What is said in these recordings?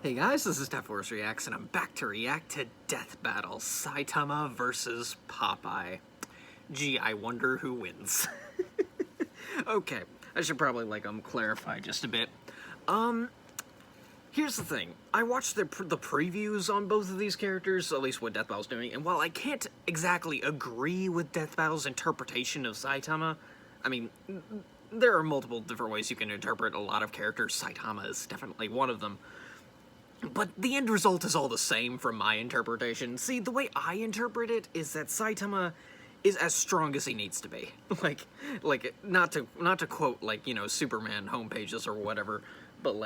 Hey guys, this is Death Force Reacts, and I'm back to react to Death Battle, Saitama versus Popeye. Gee, I wonder who wins. Okay, I should probably, clarify just a bit. Here's the thing. I watched the previews on both of these characters, at least what Death Battle's doing, and while I can't exactly agree with Death Battle's interpretation of Saitama, I mean, there are multiple different ways you can interpret a lot of characters. Saitama is definitely one of them. But the end result is all the same from my interpretation. See, the way I interpret it is that Saitama is as strong as he needs to be. Not to quote, Superman homepages or whatever, but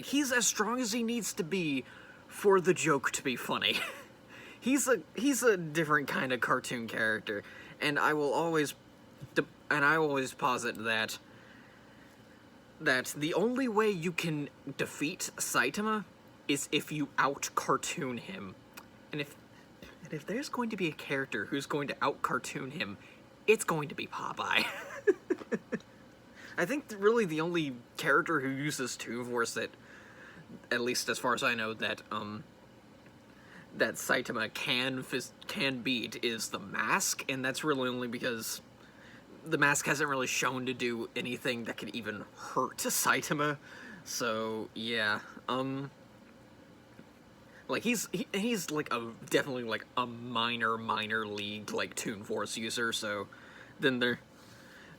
he's as strong as he needs to be for the joke to be funny. He's a different kind of cartoon character, and I will always posit that the only way you can defeat Saitama is if you out-cartoon him. And if there's going to be a character who's going to out-cartoon him, it's going to be Popeye. I think really the only character who uses Toon Force that, at least as far as I know, that Saitama can beat is the Mask, and that's really only because the Mask hasn't really shown to do anything that could even hurt Saitama, so yeah, he's definitely a minor league Toon Force user. So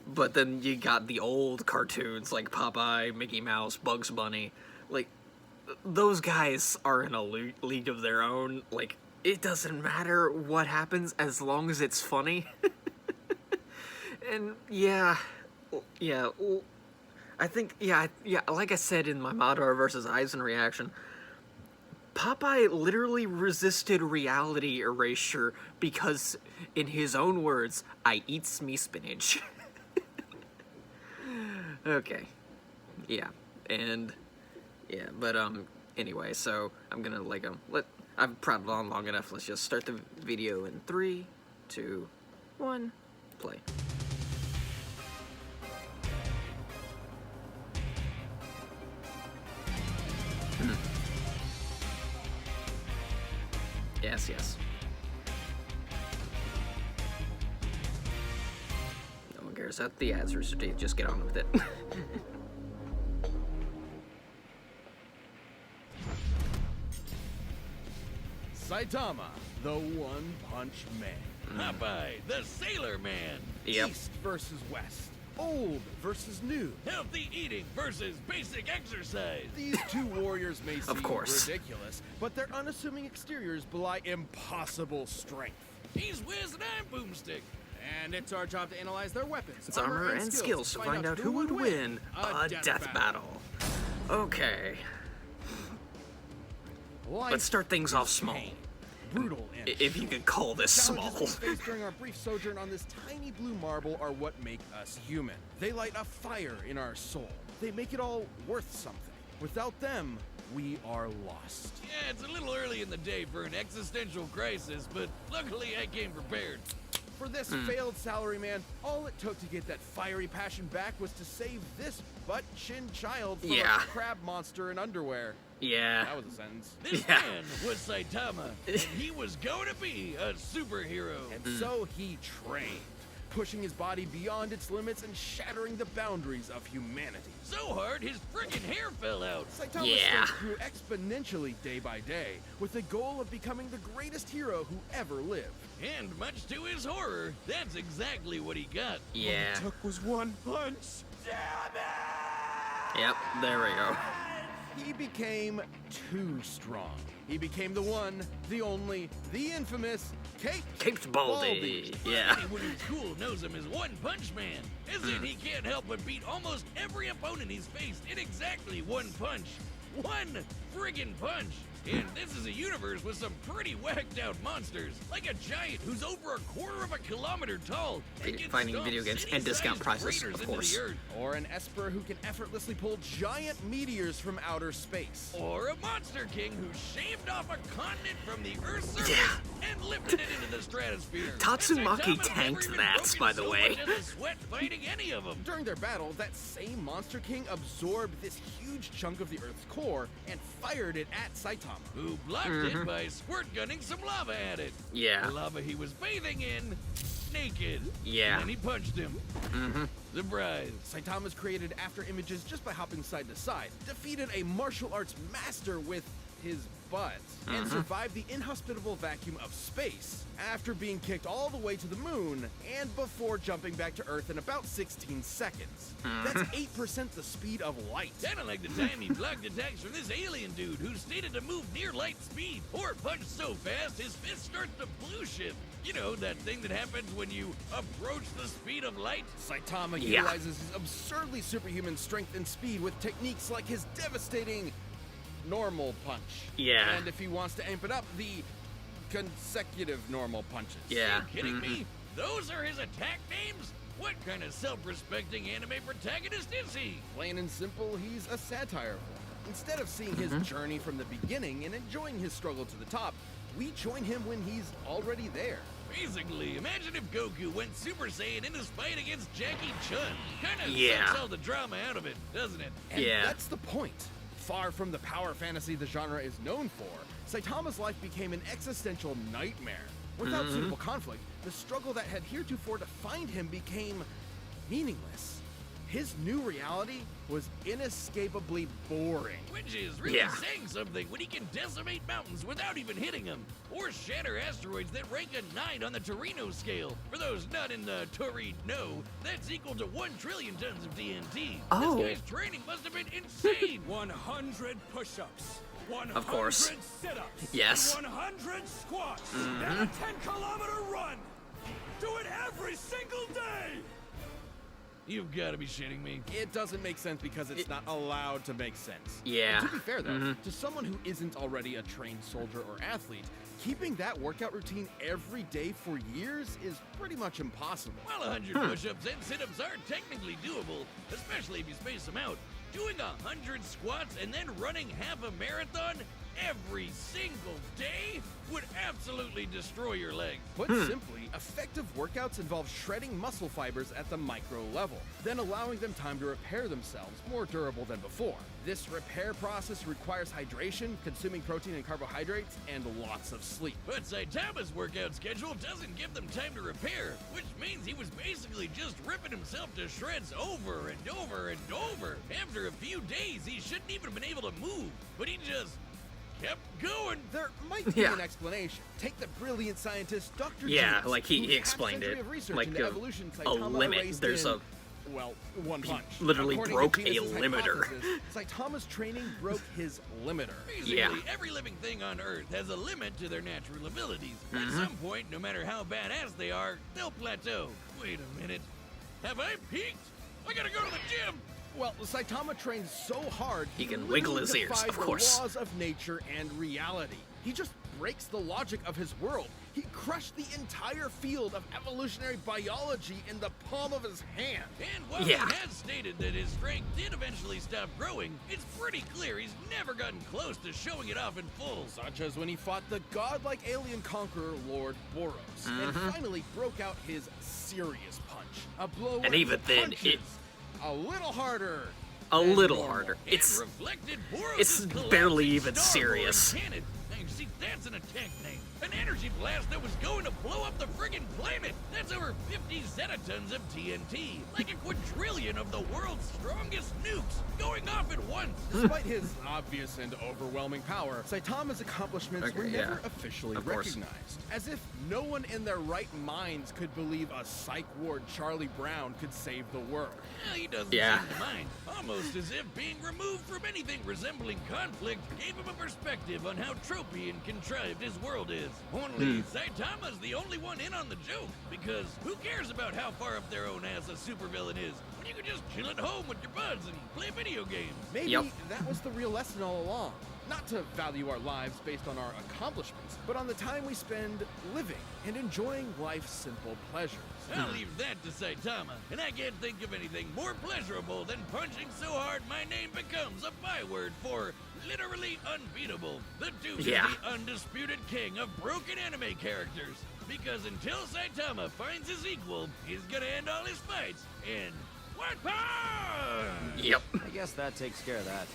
but then you got the old cartoons like Popeye, Mickey Mouse, Bugs Bunny, those guys are in a league of their own. It doesn't matter what happens as long as it's funny. And yeah, I think, like I said in my Madara versus Aizen reaction, Popeye literally resisted reality erasure because, in his own words, I eats me spinach. Okay, but anyway, so I'm gonna, I've prattled on long enough, let's just start the video in 3, 2, 1, play. Yes. No one cares that the ads are, so just get on with it. Saitama, the One-Punch Man. Popeye, the Sailor Man. Yep. East versus West. Old versus new. Healthy eating versus basic exercise. These two warriors may seem course. ridiculous, but their unassuming exteriors belie impossible strength. He's Wiz and I'm Boomstick. And it's our job to analyze their weapons, It's armor and skills to find out who would win a death battle. Okay. Let's start things off small. Brutal and if you could call this small. Challenges we face during our brief sojourn on this tiny blue marble are what make us human. They light a fire in our soul. They make it all worth something. Without them, we are lost. Yeah, it's a little early in the day for an existential crisis, but luckily I came prepared. For this failed salaryman, all it took to get that fiery passion back was to save this butt-chin child from a crab monster in underwear. Yeah. That was a sentence. This man was Saitama, and he was going to be a superhero. And so he trained, pushing his body beyond its limits and shattering the boundaries of humanity. So hard, his friggin' hair fell out. Saitama's strength grew exponentially day by day, with the goal of becoming the greatest hero who ever lived. And much to his horror, that's exactly what he got. All it took was one punch. Damn it! Yep, there we go. He became too strong. He became the one, the only, the infamous Caped Baldy. Yeah. Anyone who's cool knows him as One Punch Man. Isn't he can't help but beat almost every opponent he's faced in exactly one punch. One friggin' punch. And this is a universe with some pretty whacked out monsters, like a giant who's over 1/4 kilometer tall. Finding video games and discount prices, of course. Or an Esper who can effortlessly pull giant meteors from outer space. Or a Monster King who shaved off a continent from the Earth's surface and lifted it into the stratosphere. Tatsumaki tanked that, by the way. Sweat fighting any of them. During their battle, that same Monster King absorbed this huge chunk of the Earth's core before and fired it at Saitama. Who blocked it by squirt gunning some lava at it. Yeah. The lava he was bathing in, naked. Yeah. And then he punched him. Surprise. Saitama's created after images just by hopping side to side, defeated a martial arts master with his butt, and survived the inhospitable vacuum of space after being kicked all the way to the moon and before jumping back to Earth in about 16 seconds. That's 8% the speed of light. Kinda like the time he blocked attacks from this alien dude who stated to move near light speed or punch so fast his fist starts to blue shift. You know, that thing that happens when you approach the speed of light? Saitama utilizes his absurdly superhuman strength and speed with techniques like his devastating normal punch. Yeah. And if he wants to amp it up, the consecutive normal punches. Yeah. Are you kidding me? Those are his attack names? What kind of self-respecting anime protagonist is he? Plain and simple, he's a satire form. Instead of seeing his journey from the beginning and enjoying his struggle to the top, we join him when he's already there. Basically, imagine if Goku went Super Saiyan in his fight against Jackie Chun. Kinda Yeah. sucks all the drama out of it, doesn't it? And Yeah. that's the point. Far from the power fantasy the genre is known for, Saitama's life became an existential nightmare. Without suitable conflict, the struggle that had heretofore defined him became meaningless. His new reality was inescapably boring. Which is really Yeah. saying something when he can decimate mountains without even hitting them, or shatter asteroids that rank a 9 on the Torino scale. For those not in the Torino, that's equal to 1 trillion tons of TNT. Oh. This guy's training must have been insane. 100 push-ups, 100 Of course. sit-ups, Yes. 100 squats, and a 10-kilometer run. Do it every single day. You've got to be shitting me. It doesn't make sense because it's not allowed to make sense. Yeah. And to be fair though, to someone who isn't already a trained soldier or athlete, keeping that workout routine every day for years is pretty much impossible. While 100 push-ups and sit-ups are technically doable, especially if you space them out, doing 100 squats and then running half a marathon every single day would absolutely destroy your legs. Put simply, effective workouts involve shredding muscle fibers at the micro level, then allowing them time to repair themselves, more durable than before. This repair process requires hydration, consuming protein and carbohydrates, and lots of sleep. But Saitama's workout schedule doesn't give them time to repair, which means he was basically just ripping himself to shreds over and over and over. After a few days, he shouldn't even have been able to move, but he just kept going. There might be Yeah. an explanation. Take the brilliant scientist Dr. Yeah, James, like he whose explained half-century it, of research like into a evolution Saitama limit. erased There's in, a- well, one punch. literally According broke to a Genius's limiter. hypothesis, Saitama's training broke his limiter. Basically, Yeah. every living thing on Earth has a limit to their natural abilities. At some point, no matter how badass they are, they'll plateau. Wait a minute. Have I peaked? I gotta go to the gym! Well, Saitama trains so hard He can literally wiggle his ears, defies of course. the laws of nature and reality. He just breaks the logic of his world. He crushed the entire field of evolutionary biology in the palm of his hand. And while Yeah. he has stated that his strength did eventually stop growing, it's pretty clear he's never gotten close to showing it off in full. Such as when he fought the godlike alien conqueror Lord Boros, and finally broke out his serious punch. A blow And where even he then, punches it- a little harder. A than little normal. harder. And It's reflected Boros' it's collapsing barely even starboard serious. cannon. Hey, see, that's an attack name. An energy blast that was going to blow up the friggin' planet. That's over 50 zetatons of TNT. Like a quadrillion of the world's strongest nukes going off at once. Despite his obvious and overwhelming power, Saitama's accomplishments were Okay, never yeah. officially Of course. recognized. As if no one in their right minds could believe a psych ward Charlie Brown could save the world. Well, he doesn't Yeah. seem to mind. Almost as if being removed from anything resembling conflict gave him a perspective on how tropey and contrived his world is. Only Saitama's the only one in on the joke, because who cares about how far up their own ass a supervillain is when you can just chill at home with your buds and play video games? Maybe Yep. that was the real lesson all along. Not to value our lives based on our accomplishments, but on the time we spend living and enjoying life's simple pleasures. I'll leave that to Saitama, and I can't think of anything more pleasurable than punching so hard my name becomes a byword for literally unbeatable. The dude Yeah. is the undisputed king of broken anime characters, because until Saitama finds his equal, he's gonna end all his fights in one punch! Yep. I guess that takes care of that.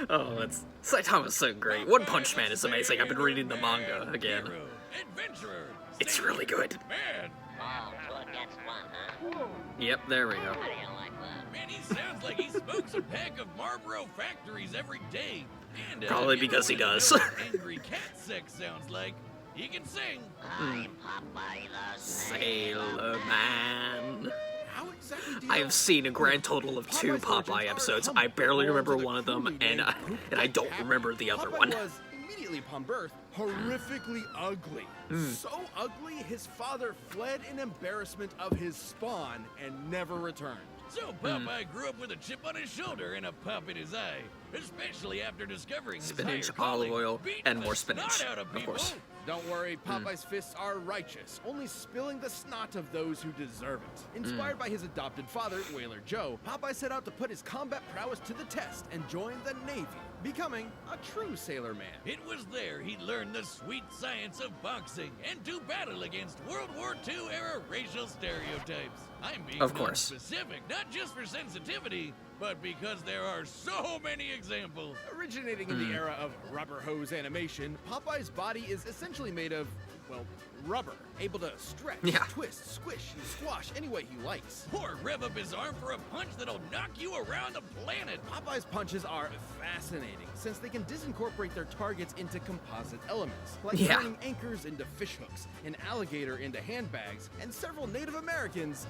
Oh, it's Saitama's so great. One Punch Man is amazing. I've been reading the manga again. Hero, adventurer, It's really good. man. Oh, good, that's one, huh? Yep, there we go. How do you like that? Man, he sounds like he smokes a pack of Marlboro Factories every day. And, Probably if you because he wanna does. know what angry cat sex sounds like, he can sing. I'm Popeye the Sailor Man. How exactly do you I know- have seen a grand total of 2 Popeye's legends Popeye are episodes. humble. I barely Born remember to the one of them, crudely and named I, Poop and I don't Captain. remember the other Popeye one. was, immediately upon birth, horrifically ugly. So ugly, his father fled in embarrassment of his spawn and never returned. So Popeye grew up with a chip on his shoulder and a pop in his eye, especially after discovering his Spinach, higher calling, olive oil, beating and the more spinach, snot out of of people. course. Don't worry, Popeye's fists are righteous, only spilling the snot of those who deserve it. Inspired by his adopted father, Whaler Joe, Popeye set out to put his combat prowess to the test and joined the Navy, becoming a true sailor man. It was there he learned the sweet science of boxing and to battle against World War II era racial stereotypes. I'm being Of course. specific, not just for sensitivity, but because there are so many examples. Originating in the era of rubber hose animation, Popeye's body is essentially made of, well, rubber, able to stretch, Yeah. twist, squish, and squash any way he likes. Or rev up his arm for a punch that'll knock you around the planet. Popeye's punches are fascinating since they can disincorporate their targets into composite elements, like Yeah. turning anchors into fishhooks, an alligator into handbags, and several Native Americans.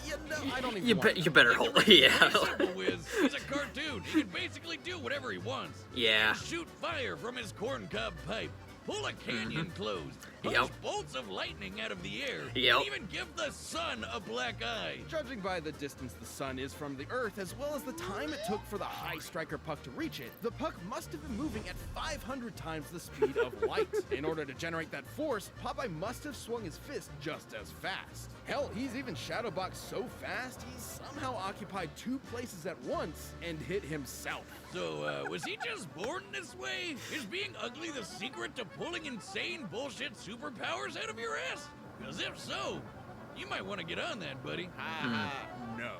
You know, I don't even want You better hold. Yeah. Simple Wiz, he's a cartoon. He can basically do whatever he wants. Yeah. Shoot fire from his corncob pipe, pull a canyon closed, punch Yep. bolts of lightning out of the air, Yep. and even give the sun a black eye. Judging by the distance the sun is from the Earth, as well as the time it took for the high striker puck to reach it, the puck must have been moving at 500 times the speed of light. In order to generate that force, Popeye must have swung his fist just as fast. Hell, he's even shadowboxed so fast, he's somehow occupied 2 places at once and hit himself. So, was he just born this way? Is being ugly the secret to pulling insane bullshit superpowers out of your ass? Because if so, you might want to get on that, buddy. No.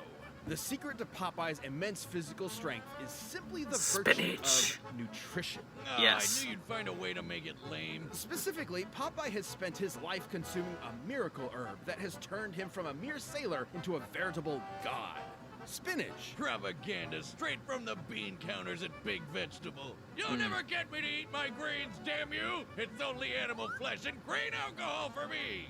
The secret to Popeye's immense physical strength is simply the Spinach. virtue of nutrition. Oh, Yes. I knew you'd find a way to make it lame. Specifically, Popeye has spent his life consuming a miracle herb that has turned him from a mere sailor into a veritable god. Spinach. Propaganda straight from the bean counters at Big Vegetable. You'll never get me to eat my grains, damn you! It's only animal flesh and grain alcohol for me!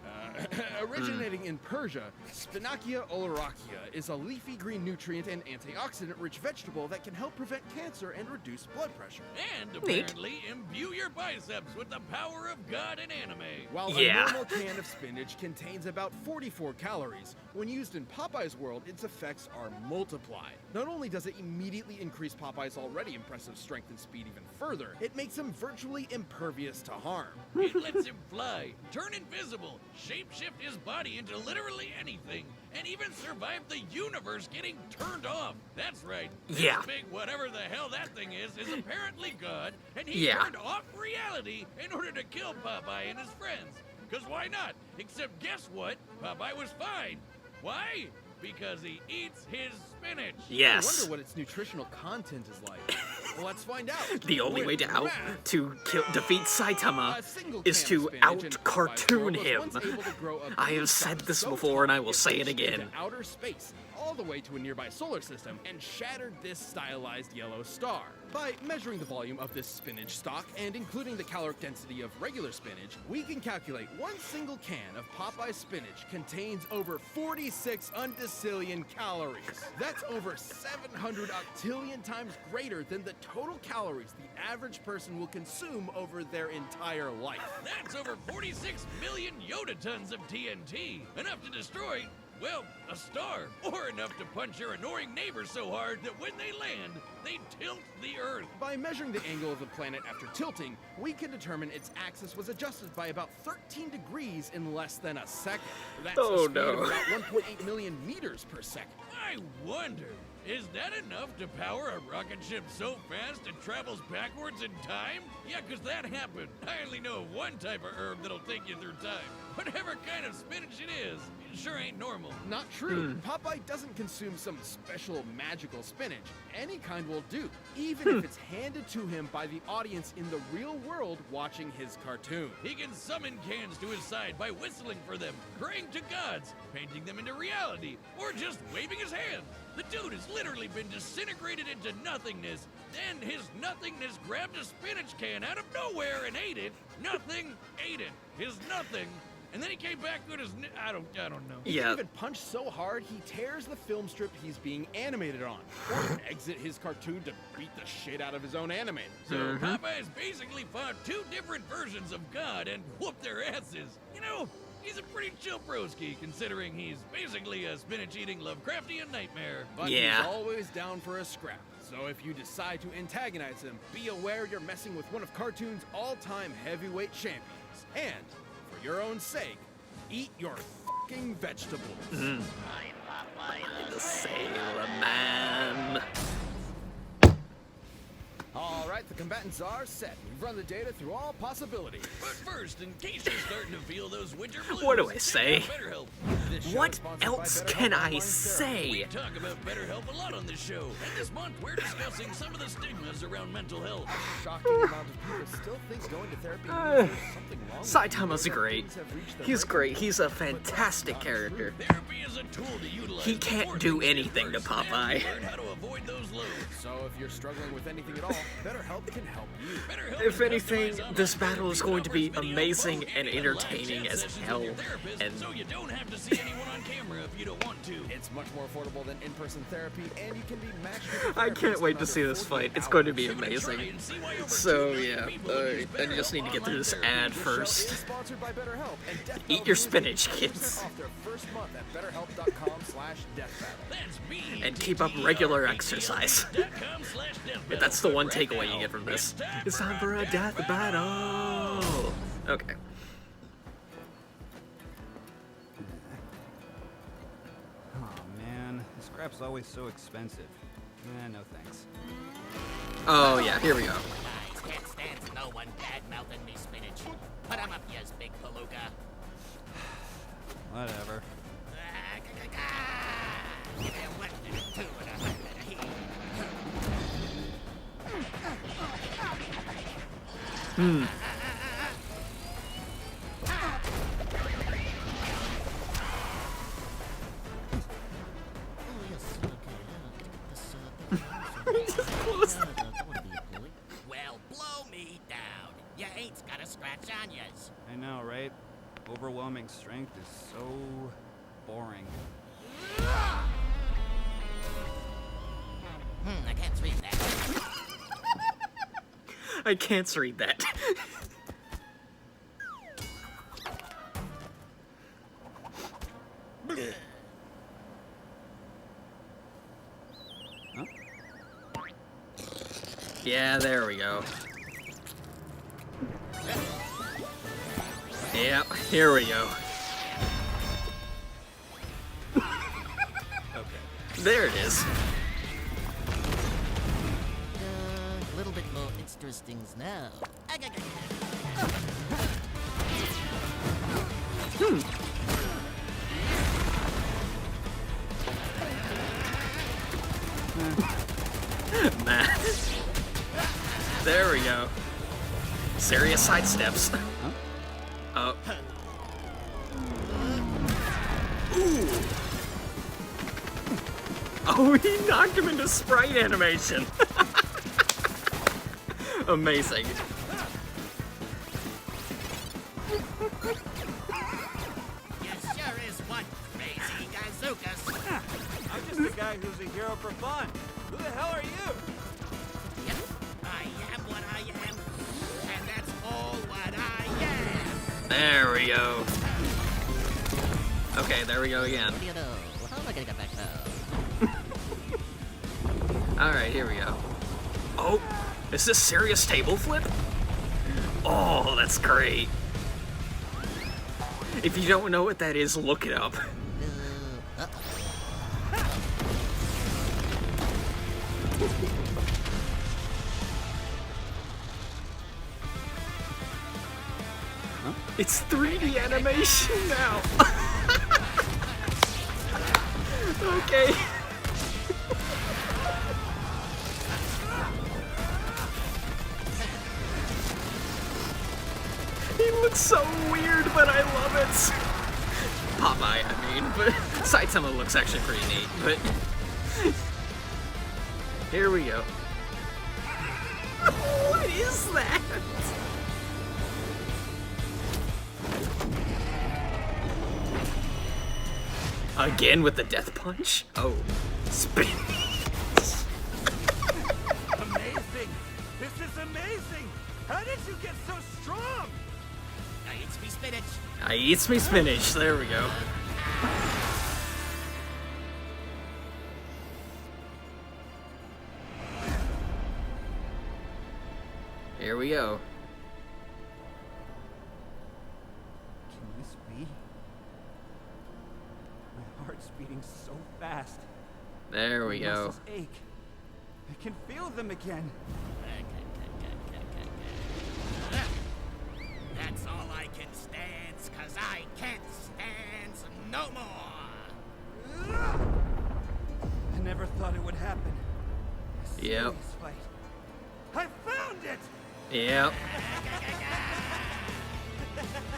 Originating in Persia, Spinacia oleracea is a leafy green nutrient and antioxidant-rich vegetable that can help prevent cancer and reduce blood pressure. And apparently imbue your biceps with the power of God and anime. While Yeah. a normal can of spinach contains about 44 calories, when used in Popeye's world, its effects are multiplied. Not only does it immediately increase Popeye's already impressive strength and speed even further, it makes him virtually impervious to harm. It lets him fly, turn invisible, shapeshift his body into literally anything, and even survive the universe getting turned off. That's right. This Yeah. big whatever the hell that thing is apparently God, and he Yeah. turned off reality in order to kill Popeye and his friends. Because why not? Except guess what? Popeye was fine. Why? Because he eats his spinach. I Yes. wonder what its nutritional content is like. Well, let's find out. The only With way to math. defeat Saitama A single is can to of spinach in Popeye's out-cartoon world was him. once able to grow a I bean have said stalk this so before and I tall will it say it reached again. into outer space, all the way to a nearby solar system, and shattered this stylized yellow star. By measuring the volume of this spinach stalk and including the caloric density of regular spinach, we can calculate one single can of Popeye's spinach contains over 46 undecillion calories. That's over 700 octillion times greater than the total calories the average person will consume over their entire life. That's over 46 million Yoda tons of TNT. Enough to destroy, well, a star. Or enough to punch your annoying neighbor so hard that when they land, they tilt the Earth. By measuring the angle of the planet after tilting, we can determine its axis was adjusted by about 13 degrees in less than a second. That's Oh, a speed no. of about 1.8 million meters per second. I wonder, is that enough to power a rocket ship so fast it travels backwards in time? Yeah, 'cause that happened. I only know of one type of herb that'll take you through time. Whatever kind of spinach it is, it sure ain't normal. Not true. Popeye doesn't consume some special magical spinach. Any kind will do, even if it's handed to him by the audience in the real world watching his cartoon. He can summon cans to his side by whistling for them, praying to gods, painting them into reality, or just waving his hand. The dude has literally been disintegrated into nothingness. Then his nothingness grabbed a spinach can out of nowhere and ate it. Nothing ate it. His nothing. And then he came back with his... I don't know. He can even punch so hard he tears the film strip he's being animated on, or exit his cartoon to beat the shit out of his own animator. So Popeye's basically fought two different versions of God and whooped their asses. You know, he's a pretty chill broski, considering he's basically a spinach-eating Lovecraftian nightmare. But he's always down for a scrap. So if you decide to antagonize him, be aware you're messing with one of cartoon's all-time heavyweight champions. And, for your own sake, eat your fucking vegetables. I'm Popeye The Sailor Man. All right, the combatants are set. We've run the data through all possibilities. But first, in case you're starting to feel those winter blues, What do I say? check out BetterHelp. This show What is sponsored by else BetterHelp can I Online say? We talk about BetterHelp a lot on this show, and this month we're discussing some of the stigmas around mental health. Shocking amount of people still think going to therapy means there's something wrong with Saitama's you. great. Things have reached their He's breaking great. point. He's a fantastic character. Therapy is a tool to utilize. He can't before do things get anything to worse, Popeye. and learn how to avoid those lows. So if you're struggling with anything at all, BetterHelp can help you. BetterHelp If is anything, customized online this battle is therapy going to be that offers video, amazing phone, and even live entertaining chat as sessions with hell. your therapist, And so you don't have to see anyone on camera if you don't want to. It's much more affordable than in-person therapy, and you can be matched with a I can't therapist wait in to under see this 48 fight. It's going to be Give it a try amazing. and see why over So 2 million yeah, people use I just need to get through this BetterHelp ad This show is first. sponsored by BetterHelp, and Death Eat Battle your users spinach, get 20% kids. off their first month at BetterHelp.com/deathbattle. That's And keep up regular BetterHelp.com/deathbattle. exercise. That's the one takeaway you get from this. It's time for a death battle. Okay. Oh man, the scrap's always so expensive. No thanks. Oh yeah, here we go. Guys can't stand no one bad-mouthing me spinach. Put 'em up, yas big palooka. Whatever. Give me a 1 and a 2 and a 100 and a heat. Well, blow me down. Ya ain't got a scratch on yas. I know, right? Overwhelming strength is so boring. I can't read that. I can't read that. Huh? Yeah, there we go. Yep, here we go. Okay. There it is. A little bit more interesting now. Nah. There we go. Serious side steps. Oh. Ooh. Oh, he knocked him into sprite animation. Amazing. You sure is one crazy gazookas. I'm just a guy who's a hero for fun. Who the hell are you? Yep, I am what I am, and that's all what I am. There we go. Okay, there we go again. What do you know? How am I gonna get back now? Alright, here we go. Oh, is this serious table flip? Oh, that's great. If you don't know what that is, look it up. Huh? It's 3D animation now. Okay. He looks so weird, but I love it. Popeye, I mean, but Saitama looks actually pretty neat, but here we go. What is that? Again with the death punch? Oh, spin. Amazing! This is amazing! How did you get so strong? I eats me spinach. I eats me spinach. There we go. Here we go. Can this be? My heart's beating so fast. There we My go. muscles ache. I can feel them again. That's all I can stand, 'cause I can't stand no more. I never thought it would happen. A Yep. serious fight. I found it! Yep.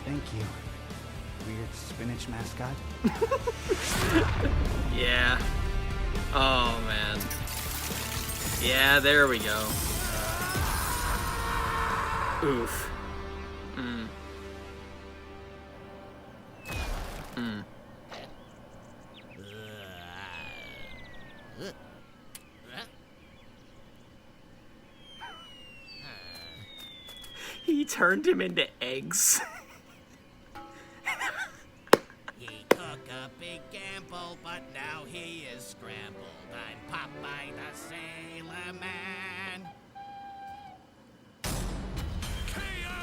Thank you, weird spinach mascot. Yeah. Oh, man. Yeah, there we go. Oof. He turned him into eggs. He took a big gamble, but now he is scrambled. I'm Popeye the Sailor Man.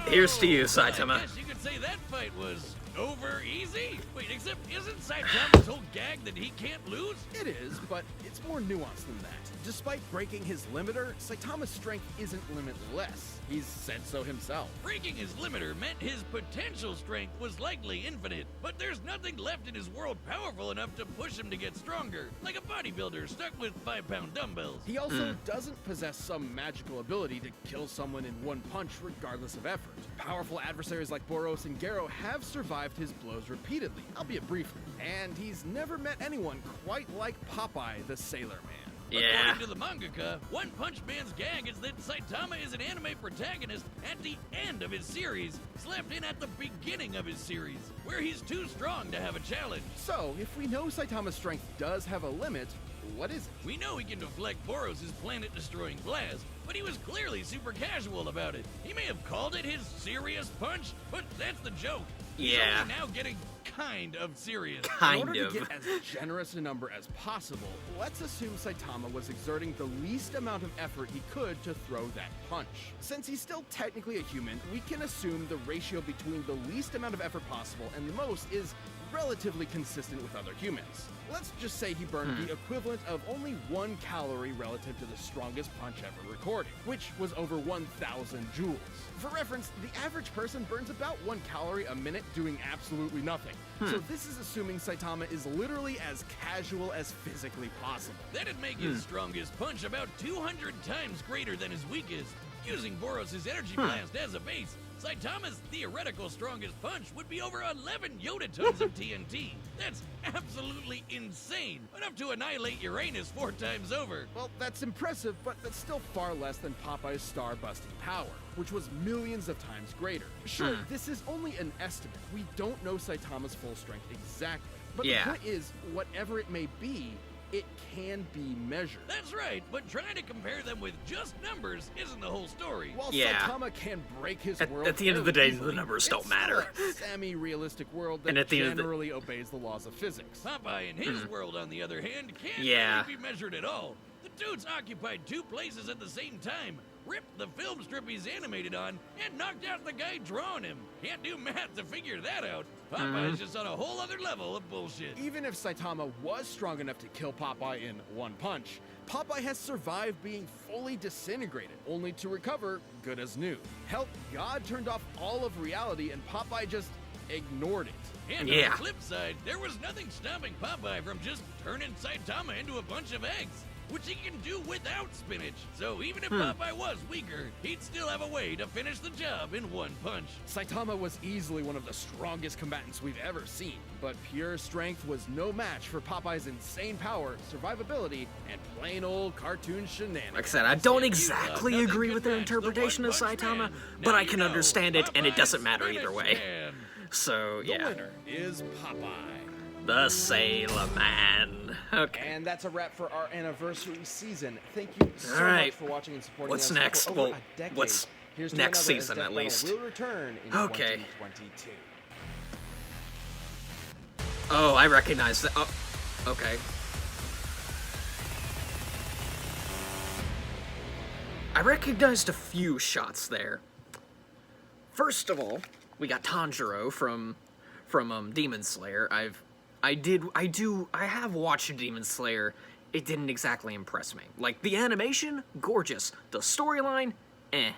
Here's to you, I Saitama. guess you could say that fight was over easy. Wait, except isn't Saitama's whole gag that he can't lose? It is, but it's more nuanced than that. Despite breaking his limiter, Saitama's strength isn't limitless. He's said so himself. Breaking his limiter meant his potential strength was likely infinite, but there's nothing left in his world powerful enough to push him to get stronger, like a bodybuilder stuck with 5-pound dumbbells. He also doesn't possess some magical ability to kill someone in one punch regardless of effort. Powerful adversaries like Boros and Garo have survived his blows repeatedly, albeit briefly, and he's never met anyone quite like Popeye the Sailor Man. Yeah. According to the mangaka, One Punch Man's gag is that Saitama is an anime protagonist at the end of his series, slapped in at the beginning of his series, where he's too strong to have a challenge. So, if we know Saitama's strength does have a limit, what is it? We know he can deflect Boros' planet-destroying blast, but he was clearly super casual about it. He may have called it his serious punch, but that's the joke. He's Yeah. only now getting kind of serious. In Kind order of. to get as generous a number as possible, let's assume Saitama was exerting the least amount of effort he could to throw that punch. Since he's still technically a human, we can assume the ratio between the least amount of effort possible and the most is relatively consistent with other humans. Let's just say he burned the equivalent of only 1 calorie relative to the strongest punch ever recorded, which was over 1,000 joules. For reference, the average person burns about 1 calorie a minute doing absolutely nothing. So this is assuming Saitama is literally as casual as physically possible. That'd make his strongest punch about 200 times greater than his weakest. Using Boros' energy blast as a base, Saitama's theoretical strongest punch would be over 11 Yoda tons of TNT. That's absolutely insane. Enough to annihilate Uranus 4 times over. Well, that's impressive, but that's still far less than Popeye's star-busting power, which was millions of times greater. Sure, this is only an estimate. We don't know Saitama's full strength exactly. But Yeah. the point is, whatever it may be, it can be measured. That's right, but trying to compare them with just numbers isn't the whole story. While Yeah. Saitama can break his world at the end of the fairly day, the easily, numbers don't it's still matter. a semi-realistic world that And at the end of the- generally obeys the laws of physics. Popeye in his world, on the other hand, can't Yeah. really be measured at all. The dude's occupied 2 places at the same time, ripped the film strip he's animated on, and knocked out the guy drawing him. Can't do math to figure that out. Popeye's just on a whole other level of bullshit. Even if Saitama was strong enough to kill Popeye in one punch, Popeye has survived being fully disintegrated, only to recover good as new. Hell, God turned off all of reality and Popeye just ignored it. And on the flip side, there was nothing stopping Popeye from just turning Saitama into a bunch of eggs, which he can do without spinach. So even if Popeye was weaker, he'd still have a way to finish the job in one punch. Saitama was easily one of the strongest combatants we've ever seen, but pure strength was no match for Popeye's insane power, survivability, and plain old cartoon shenanigans. Like I said, I don't exactly agree with their interpretation of Saitama, but I can understand it, and it doesn't matter either way. So, The yeah. winner is Popeye. The Sailor Man. Okay. And that's a wrap for our anniversary season. Thank you so Alright. much for watching and supporting What's us next? for over Well, a decade. what's Here's to next another as season, Death at Metal least? will return in Okay. 2022. Oh, I recognize that. Oh, okay. I recognized a few shots there. First of all, we got Tanjiro from Demon Slayer. I have watched Demon Slayer. It didn't exactly impress me. Like, the animation, gorgeous. The storyline, eh.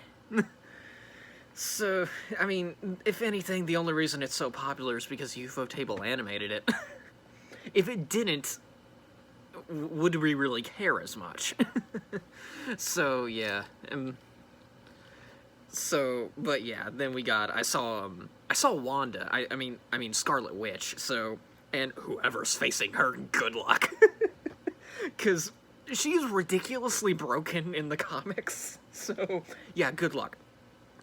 So, I mean, if anything, the only reason it's so popular is because UFO Table animated it. If it didn't, would we really care as much? So, yeah. But yeah, then we got, I saw Wanda, I mean Scarlet Witch, so, and whoever's facing her, good luck. Because she's ridiculously broken in the comics, so, yeah, good luck.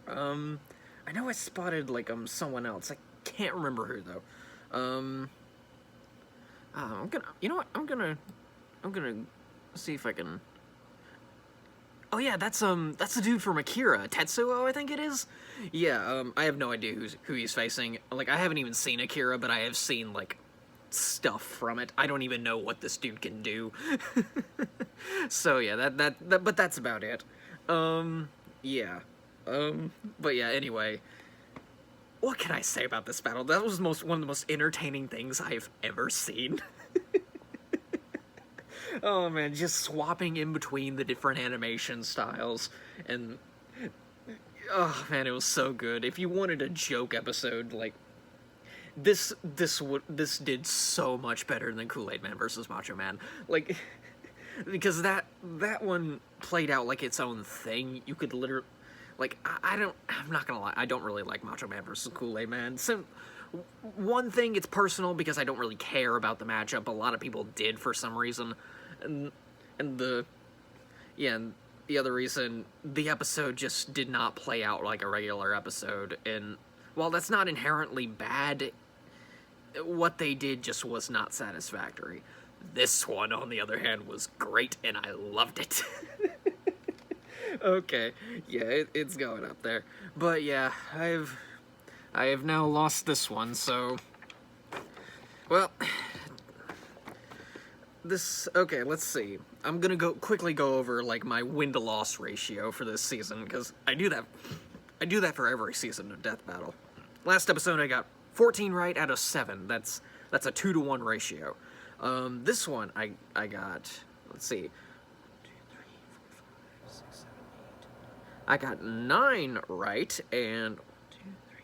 I know I spotted, like, someone else, I can't remember who, though. I'm gonna see if I can... Oh yeah, that's the dude from Akira, Tetsuo, I think it is? Yeah, I have no idea who he's facing. Like, I haven't even seen Akira, but I have seen, like, stuff from it. I don't even know what this dude can do. So yeah, but that's about it. Yeah. But yeah, anyway. What can I say about this battle? That was one of the most entertaining things I've ever seen. Oh man, just swapping in between the different animation styles, and oh man, it was so good. If you wanted a joke episode, like this did so much better than Kool-Aid Man versus Macho Man, like because that one played out like its own thing. You could literally, like, I'm not gonna lie, I don't really like Macho Man versus Kool-Aid Man. So, one thing, it's personal because I don't really care about the matchup. A lot of people did for some reason. And the other reason, the episode just did not play out like a regular episode, and while that's not inherently bad, what they did just was not satisfactory. This one, on the other hand, was great, and I loved it. Okay, yeah, it's going up there. But yeah, I have now lost this one, so... Well... Okay, let's see. I'm gonna quickly go over, like, my win-to-loss ratio for this season, because I do that for every season of Death Battle. Last episode I got 14 right out of 7. That's a 2-to-1 ratio. This one I got, let's see, 1, 2, 3, 4, 5, 6, 7, 8. I got 9 right, and 1, 2, 3,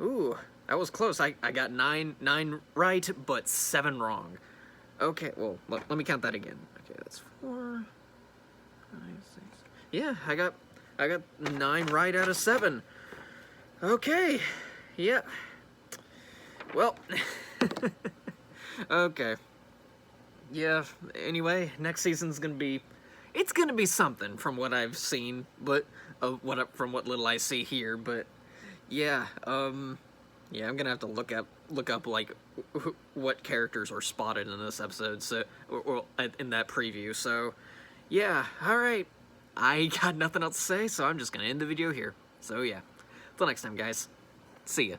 4, 5, 6. Ooh. That was close. I got 9 right, but 7 wrong. Okay, well, let me count that again. Okay, that's 4, 5, 6. Yeah, I got 9 right out of 7. Okay, yeah. Well, okay. Yeah. Anyway, next season's gonna be something from what I've seen, but from what little I see here. But yeah, yeah, I'm gonna have to look up like what characters were spotted in this episode, so or in that preview. So, yeah, all right. I got nothing else to say, so I'm just gonna end the video here. So yeah, till next time, guys. See ya.